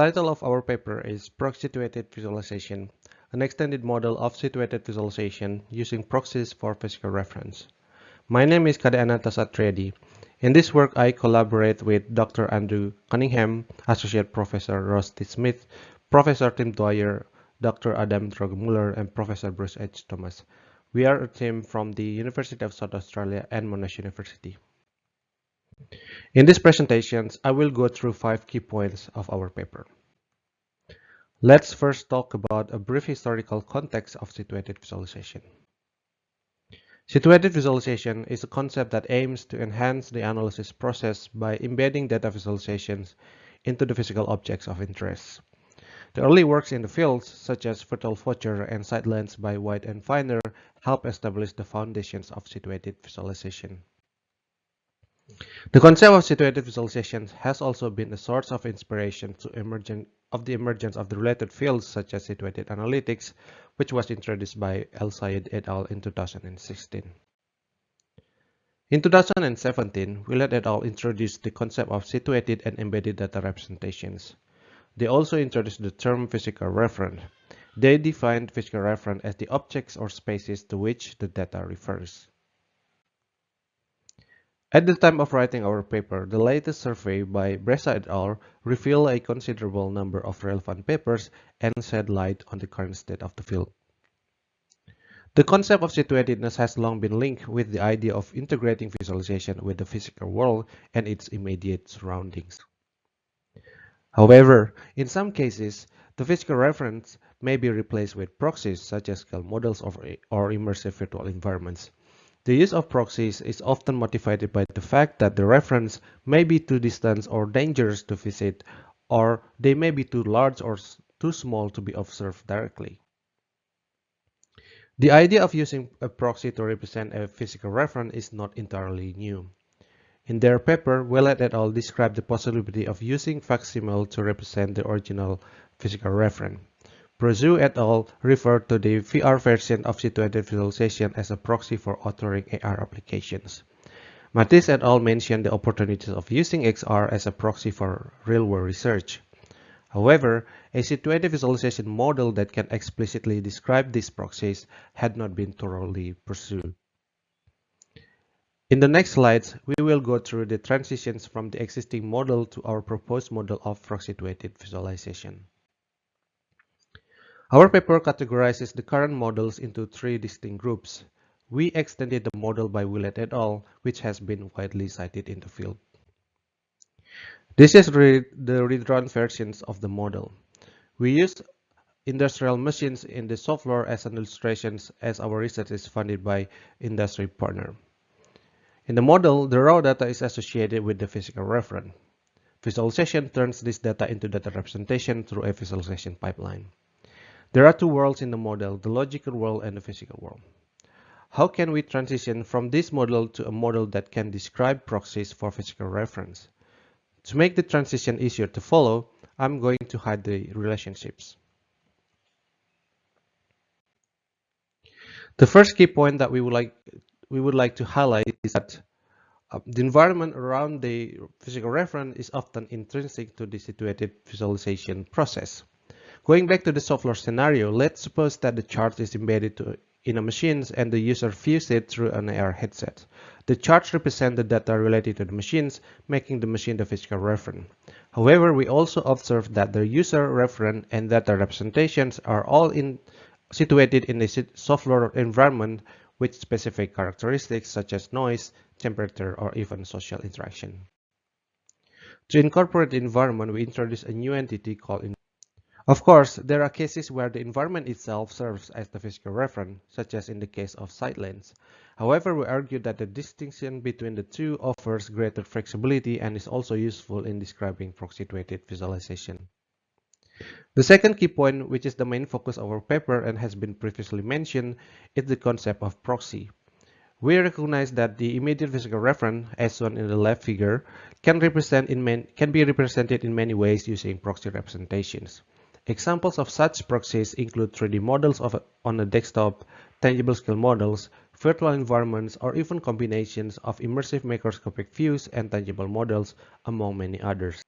title of our paper is ProxSituated Visualization, an extended model of situated visualization using proxies for physical reference. My name is Ananta Satriadi. In this work, I collaborate with Dr. Andrew Cunningham, Associate Professor Ross T. Smith, Professor Tim Dwyer, Dr. Adam Drogemuller, and Professor Bruce H. Thomas. We are a team from the University of South Australia and Monash University. In these presentations, I will go through 5 key points of our paper. Let's first talk about a brief historical context of situated visualization. Situated visualization is a concept that aims to enhance the analysis process by embedding data visualizations into the physical objects of interest. The early works in the fields, such as virtual voucher and sightlines by White and Feiner, help establish the foundations of situated visualization. The concept of situated visualization has also been a source of inspiration to the emergence of the related fields such as situated analytics, which was introduced by El Sayed et al. In 2016. In 2017, Willett et al. Introduced the concept of situated and embedded data representations. They also introduced the term physical referent. They defined physical referent as the objects or spaces to which the data refers. At the time of writing our paper, the latest survey by Bressa et al. Revealed a considerable number of relevant papers and shed light on the current state of the field. The concept of situatedness has long been linked with the idea of integrating visualization with the physical world and its immediate surroundings. However, in some cases, the physical reference may be replaced with proxies such as scale models or immersive virtual environments. The use of proxies is often motivated by the fact that the reference may be too distant or dangerous to visit, or they may be too large or too small to be observed directly. The idea of using a proxy to represent a physical reference is not entirely new. In their paper, Willett et al. Described the possibility of using facsimile to represent the original physical reference. Proxy et al. Referred to the VR version of situated visualization as a proxy for authoring AR applications. Matisse et al. Mentioned the opportunities of using XR as a proxy for real-world research. However, a situated visualization model that can explicitly describe these proxies had not been thoroughly pursued. In the next slides, we will go through the transitions from the existing model to our proposed model of ProxSituated visualization. Our paper categorizes the current models into 3 distinct groups. We extended the model by Willett et al., which has been widely cited in the field. This is the redrawn versions of the model. We used industrial machines in the software as an illustration, as our research is funded by industry partner. In the model, the raw data is associated with the physical reference. Visualization turns this data into data representation through a visualization pipeline. There are 2 worlds in the model, the logical world and the physical world. How can we transition from this model to a model that can describe proxies for physical reference? To make the transition easier to follow, I'm going to hide the relationships. The first key point that we would like to highlight is that the environment around the physical reference is often intrinsic to the situated visualization process. Going back to the software scenario, let's suppose that the chart is embedded in a machine and the user views it through an AR headset. The charts represent the data related to the machines, making the machine the physical reference. However, we also observe that the user reference and data representations are all situated in a software environment with specific characteristics such as noise, temperature, or even social interaction. To incorporate the environment, we introduce a new entity called. Of course, there are cases where the environment itself serves as the physical reference, such as in the case of sightlines. However, we argue that the distinction between the 2 offers greater flexibility and is also useful in describing ProxSituated visualization. The second key point, which is the main focus of our paper and has been previously mentioned, is the concept of proxy. We recognize that the immediate physical reference, as shown in the left figure, can be represented in many ways using proxy representations. Examples of such proxies include 3D models on a desktop, tangible scale models, virtual environments, or even combinations of immersive macroscopic views and tangible models, among many others.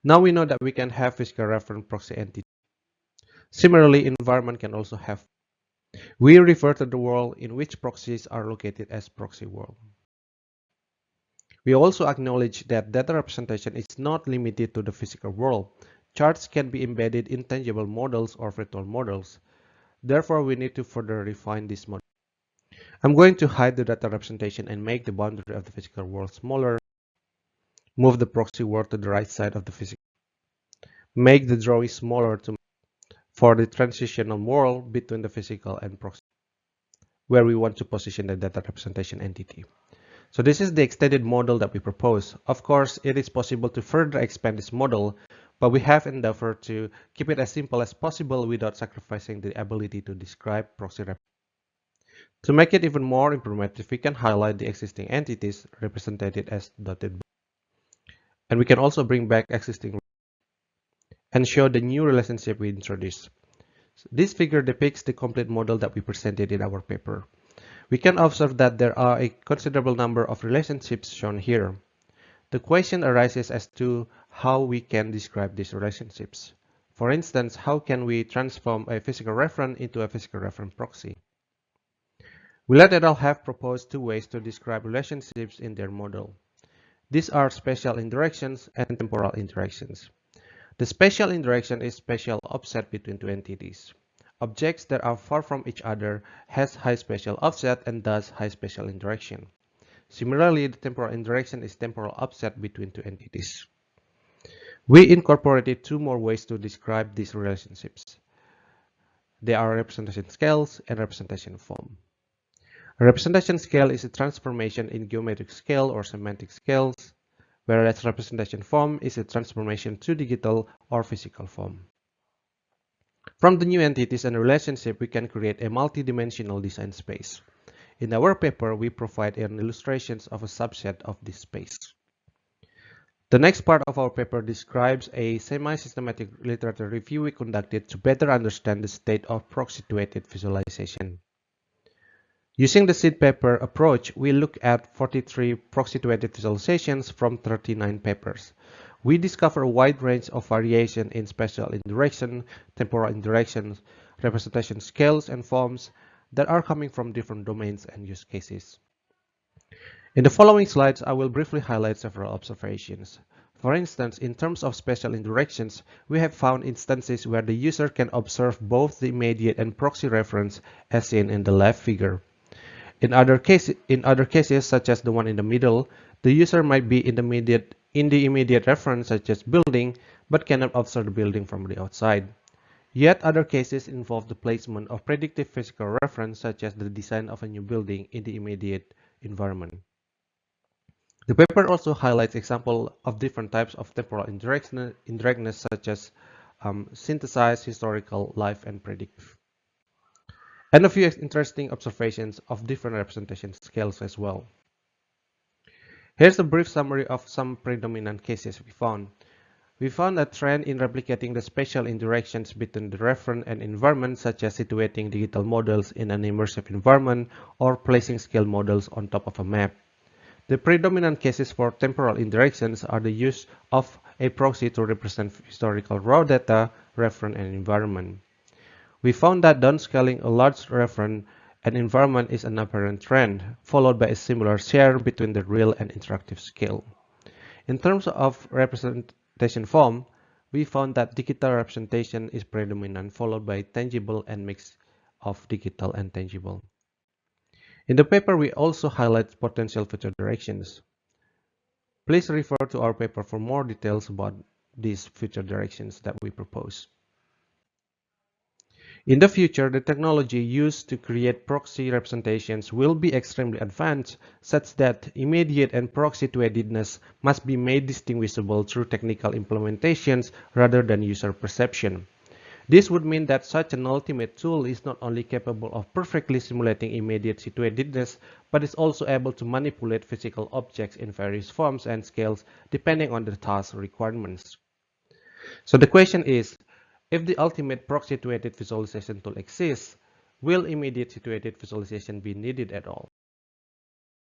Now we know that we can have physical referent proxy entity. Similarly, environment can also have. We refer to the world in which proxies are located as proxy world. We also acknowledge that data representation is not limited to the physical world. Charts can be embedded in tangible models or virtual models. Therefore, we need to further refine this model. I'm going to hide the data representation and make the boundary of the physical world smaller. Move the proxy world to the right side of the physical. Make the drawing smaller for the transitional world between the physical and proxy, where we want to position the data representation entity. So this is the extended model that we propose. Of course, it is possible to further expand this model, but we have endeavored to keep it as simple as possible without sacrificing the ability to describe proxy representation. To make it even more informative, we can highlight the existing entities represented as dotted, and we can also bring back existing and show the new relationship we introduced. This figure depicts the complete model that we presented in our paper. We can observe that there are a considerable number of relationships shown here. The question arises as to how we can describe these relationships. For instance, how can we transform a physical referent into a physical referent proxy? Willett et al. Have proposed two ways to describe relationships in their model. These are spatial interactions and temporal interactions. The spatial interaction is spatial offset between two entities. Objects that are far from each other has high spatial offset and thus high spatial interaction. Similarly, the temporal interaction is temporal offset between two entities. We incorporated two more ways to describe these relationships. They are representation scales and representation form. A representation scale is a transformation in geometric scale or semantic scales, whereas representation form is a transformation to digital or physical form. From the new entities and relationship, we can create a multi-dimensional design space. In our paper, we provide an illustration of a subset of this space. The next part of our paper describes a semi-systematic literature review we conducted to better understand the state of ProxSituated visualization. Using the seed paper approach, we look at 43 ProxSituated visualizations from 39 papers. We discover a wide range of variation in spatial interaction, temporal interactions, representation scales, and forms that are coming from different domains and use cases. In the following slides, I will briefly highlight several observations. For instance, in terms of spatial interactions, we have found instances where the user can observe both the immediate and proxy reference as seen in the left figure. In other cases, such as the one in the middle, the user might be in the immediate reference, such as building, but cannot observe the building from the outside. Yet other cases involve the placement of predictive physical reference, such as the design of a new building in the immediate environment. The paper also highlights examples of different types of temporal interactness, such as synthesized, historical, live, and predictive. And a few interesting observations of different representation scales as well. Here's a brief summary of some predominant cases we found. We found a trend in replicating the spatial interactions between the referent and environment, such as situating digital models in an immersive environment or placing scale models on top of a map. The predominant cases for temporal interactions are the use of a proxy to represent historical raw data, referent, and environment. We found that downscaling a large referent and environment is an apparent trend, followed by a similar share between the real and interactive scale. In terms of representation form, we found that digital representation is predominant, followed by tangible and mix of digital and tangible. In the paper, we also highlight potential future directions. Please refer to our paper for more details about these future directions that we propose. In the future, the technology used to create proxy representations will be extremely advanced, such that immediate and proxy-situatedness must be made distinguishable through technical implementations rather than user perception. This would mean that such an ultimate tool is not only capable of perfectly simulating immediate situatedness, but is also able to manipulate physical objects in various forms and scales depending on the task requirements. So the question is, if the ultimate proxy-situated visualization tool exists, will immediate situated visualization be needed at all?